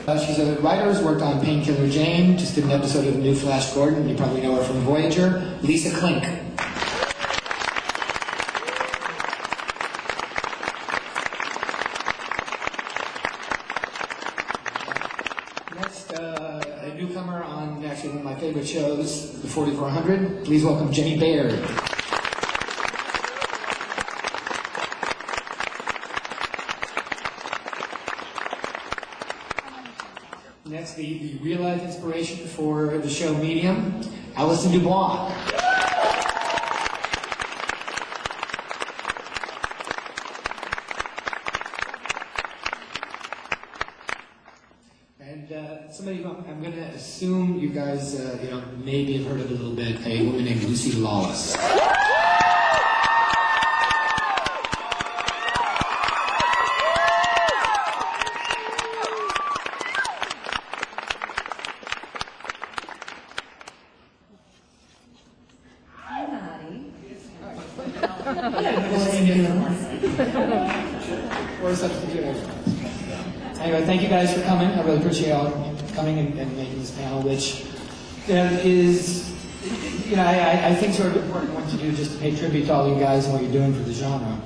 She's a writer who's worked on Painkiller Jane, just did an episode of The New Flash Gordon. You probably know her from Voyager. Lisa Klink. Next, a newcomer on actually one of my favorite shows, The 4400. Please welcome Jenny Baird. Next, the real-life inspiration for the show Medium, Alison Dubois. And somebody who I'm going to assume you guys, maybe have heard of a little bit, a woman named Lucy Lawless. Anyway, thank you guys for coming. I really appreciate all coming and making this panel, which is, I think sort of important one to do just to pay tribute to all you guys and what you're doing for the genre.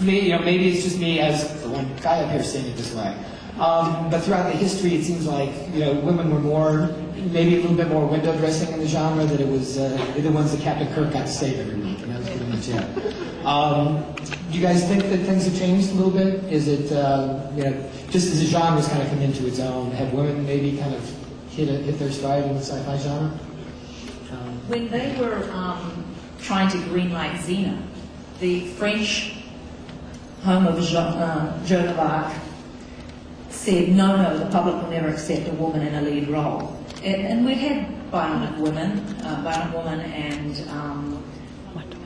Maybe it's just me as the one guy up here saying it this way. But throughout the history, it seems like women were maybe a little bit more window dressing in the genre. That it was they're the ones that Captain Kirk got to save every week, and that was pretty much it. Do you guys think that things have changed a little bit? Is it just as the genre's kind of come into its own, have women maybe kind of hit their stride in the sci-fi genre? When they were trying to greenlight Xena, the French home of Joan of Arc said, no, the public will never accept a woman in a lead role. And we had Bionic Woman and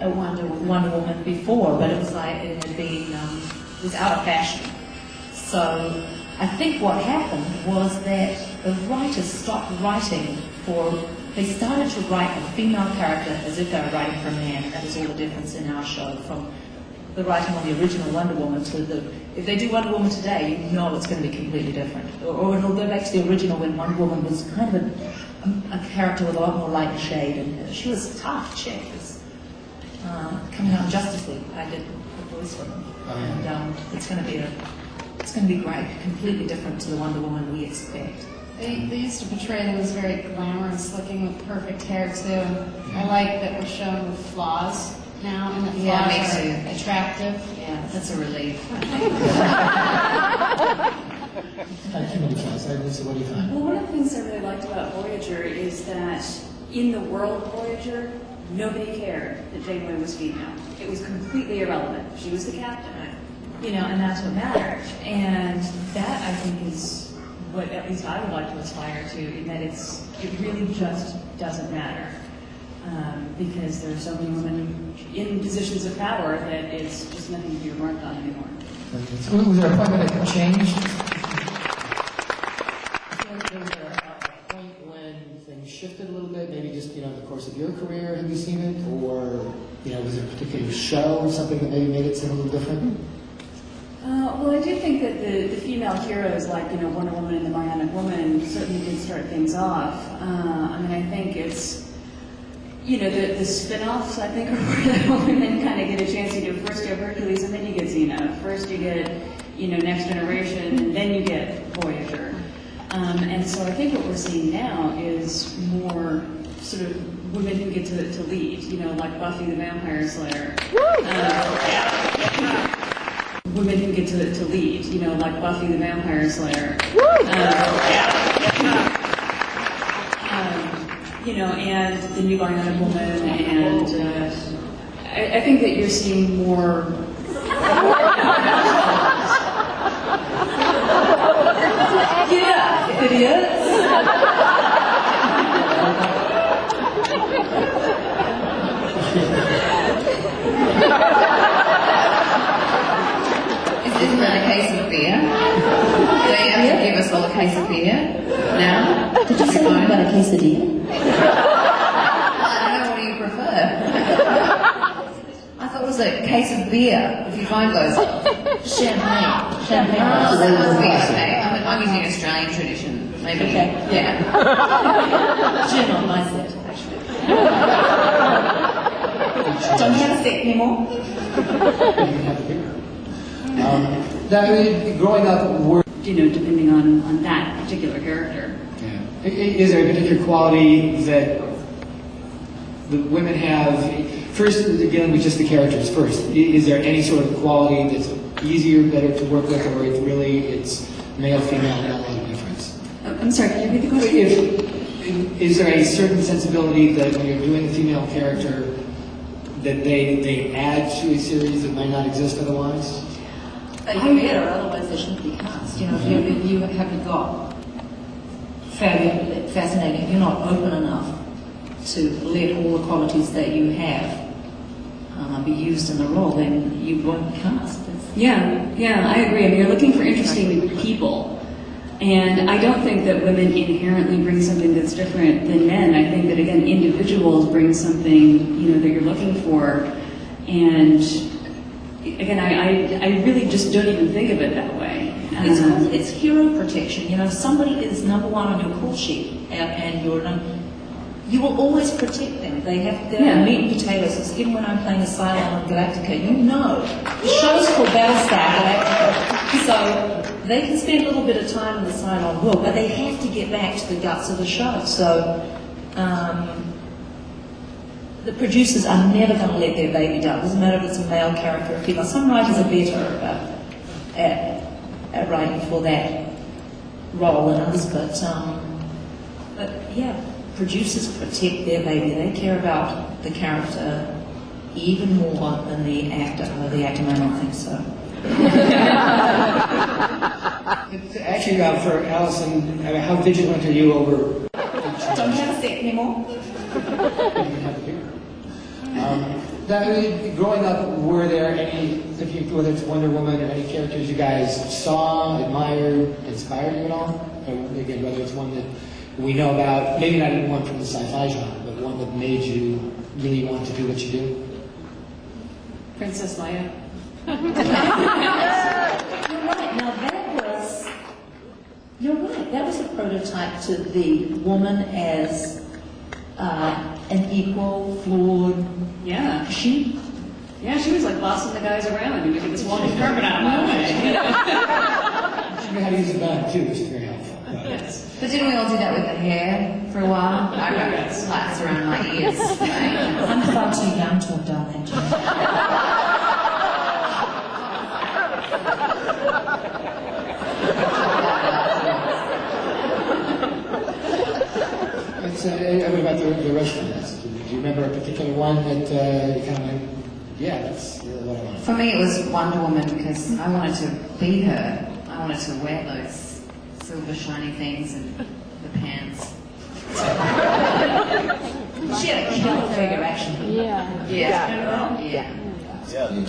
a Wonder Woman before, but it was like it had been, it was out of fashion. So I think what happened was that the writers stopped writing they started to write a female character as if they were writing for a man, and that was all the difference in our show, from the writing on the original Wonder Woman to if they do Wonder Woman today, you know it's going to be completely different. Or it'll go back to the original when Wonder Woman was kind of a character with a lot more light shade, and she was a tough chick. Coming out in Justice League, I did the voice for them, and it's going to be great, completely different to the Wonder Woman we expect. They used to portray them as very glamorous looking with perfect hair too. I like that we're shown with flaws now, and that flaws are attractive. Yeah, that's a relief. What do you find? Well, one of the things I really liked about Voyager is that in the world of Voyager, nobody cared that Janeway was female. It was completely irrelevant. She was the captain, And that's what mattered. And that, I think, is what at least I would like to aspire to, in that it really just doesn't matter. Because there are so many women in positions of power that it's just nothing to be remarked on anymore. Was there a point when it changed? Was there a point when things shifted a little bit? Maybe just the course of your career, have you seen it? Or was there a particular show or something that maybe made it seem a little different? Well, I do think that the female heroes like Wonder Woman and the Bionic Woman certainly did start things off. I think it's the spin-offs, I think, are where women kind of get a chance. First you have Hercules, and then you get Xena. First you get, Next Generation, and then you get Voyager. And so I think what we're seeing now is more sort of women who get to lead, like Buffy the Vampire Slayer. Women who get to lead, like Buffy the Vampire Slayer. And the new Bionic Woman, and I think that you're seeing more. Yeah, idiots. Isn't that a case of beer? Do they have to give us all a case of beer now? Did you say something about a quesadilla? I don't know, what do you prefer? I thought it was a case of beer, if you find those. Champagne. Champagne. Oh, rose. that must be okay. I'm using Australian tradition. Maybe. Okay. Yeah. Gin on my set, actually. Don't have a set anymore. You can have a beer. Now, I mean, growing up, Depending on that particular character. is there a particular quality that the women have? First, dealing with just the characters first. Is there any sort of quality that's easier, better to work with, or it's male, female, not a lot of difference? I'm sorry, can you repeat the question? Is there a certain sensibility that when you're doing a female character that they add to a series that might not exist otherwise? They better, otherwise they shouldn't be cast. If you haven't got fascinating, you're not open enough to let all the qualities that you have be used in the role, then you won't cast. Yeah, I agree. I mean, you're looking for interesting people. And I don't think that women inherently bring something that's different than men. I think that, again, individuals bring something, that you're looking for. And again, I really just don't even think of it that way. It's hero protection. Somebody is number one on your call sheet, and you will always protect them. They're meat and potatoes. It's even when I'm playing a Cylon on Galactica, the show's called Battlestar Galactica. So they can spend a little bit of time in the Cylon world, but they have to get back to the guts of the show. So the producers are never going to let their baby die. It doesn't matter if it's a male character or female. Some writers are better at writing for that role than others, but yeah, producers protect their baby. They care about the character even more than the actor. Although the actor may not think so. Actually, for Alison, how vigilant are you over? Don't have a set anymore. You can have a beer. Growing up, were there any, whether it's Wonder Woman or any characters you guys saw, admired, inspired you at all? Or again, whether it's one that we know about, maybe not even one from the sci-fi genre, but one that made you really want to do what you do? Princess Leia. You're right. Now you're right. That was a prototype to the woman as an equal, flawed. Yeah. She was like bossing the guys around and making this walking carpet out of my way. She knew how to use a gun too, which is very helpful. But didn't we all do that with the hair for a while? I got slats around my ears. I'm far too young to have done that. What about the rest of this? Do you remember a particular one that you kind of went, yeah, that's what I want? For me, it was Wonder Woman because I wanted to be her. I wanted to wear those silver shiny things and the pants. She had a killer figure, actually. Yeah.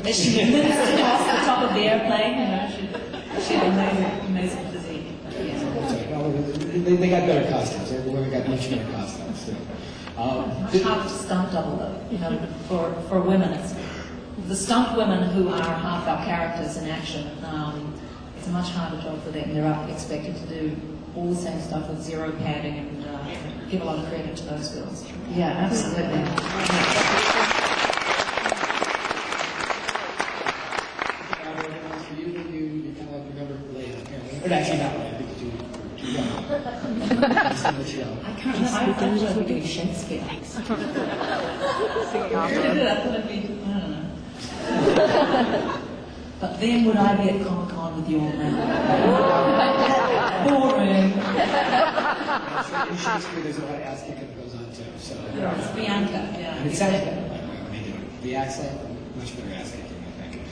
As she moves across the top of the airplane, she had an amazing physique. Well, they got better costumes. The women got much better costumes. So. Much harder to stunt double, though. For women, it's the stunt women who are half our characters in action. It's a much harder job for them. They're expected to do all the same stuff with zero padding and give a lot of credit to those girls. Yeah, absolutely. For you kind of remember Leia. But actually not Leia, because you were too young. I can't remember. I thought we'd do Shakespeare. I don't know. But then would I be at Comic-Con with you all now? Boring. In Shakespeare, there's a lot of ass kicking that goes on too. So. It's Bianca, yeah. And it sounds better when they do it. The accent, much better ass kicking, I think.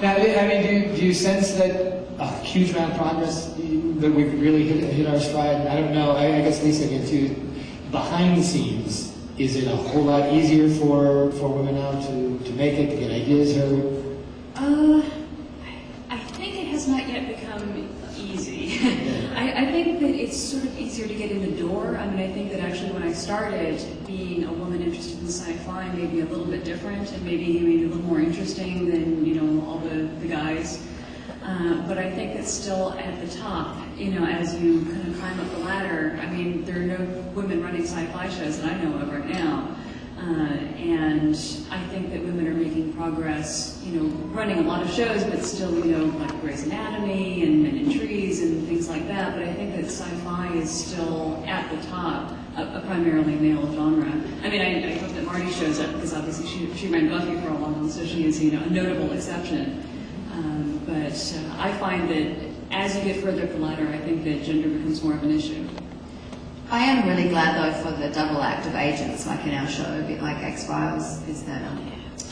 Now, I mean, do you sense that a huge amount of progress, that we've really hit our stride? I don't know. I guess Lisa again too. Behind the scenes, is it a whole lot easier for women now to make it, to get ideas heard? I think it has has not yet become easy. I think that it's sort of easier to get in the door. I mean, I think that actually when I started, being a woman interested in sci-fi may be a little bit different and maybe a little more interesting than, all the guys. But I think it's still at the top, as you kind of climb up the ladder. I mean, there are no women running sci-fi shows that I know of right now. And I think that women are making progress, running a lot of shows, but still, like Grey's Anatomy and Men in Trees and things like that. But I think that sci-fi is still at the top, a primarily male genre. I mean, I hope that Marty shows up because obviously she ran Buffy for a long time, so she is, a notable exception. But I find that as you get further up the ladder, I think that gender becomes more of an issue. I am really glad though for the double act of agents, like in our show, a bit like X-Files, is that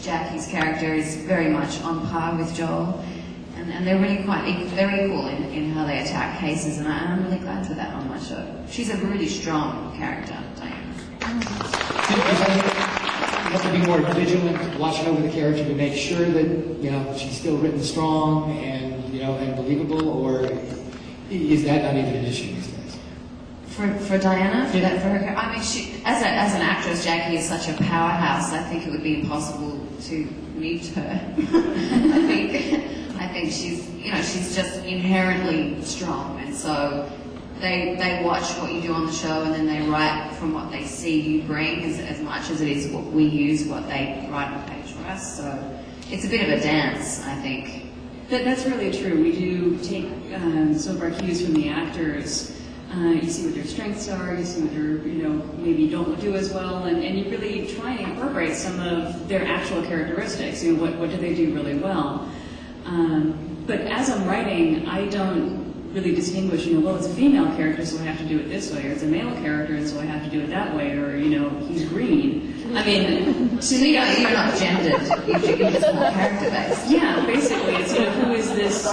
Jackie's character is very much on par with Joel, and they're really very cool in how they attack cases, and I'm really glad for that on my show. She's a really strong character, Diana. You have to be more vigilant, watching over the character to make sure that she's still written strong and and believable, or is that not even an issue these days? For Diana, for her, I mean, she as an actress, Jackie is such a powerhouse. I think it would be impossible to mute her. I think she's just inherently strong, and so they watch what you do on the show, and then they write from what they see you bring as much as it is what we use, what they write on page for us. So it's a bit of a dance, I think. That's really true. We do take some of our cues from the actors. You see what their strengths are, you see what they're, maybe don't do as well, and you really try and incorporate some of their actual characteristics. What do they do really well? But as I'm writing, I don't really distinguish, well, it's a female character, so I have to do it this way, or it's a male character, and so I have to do it that way, or, he's green. I mean, to me, you're not gendered. You're just more character-based. Yeah, basically, it's, who is this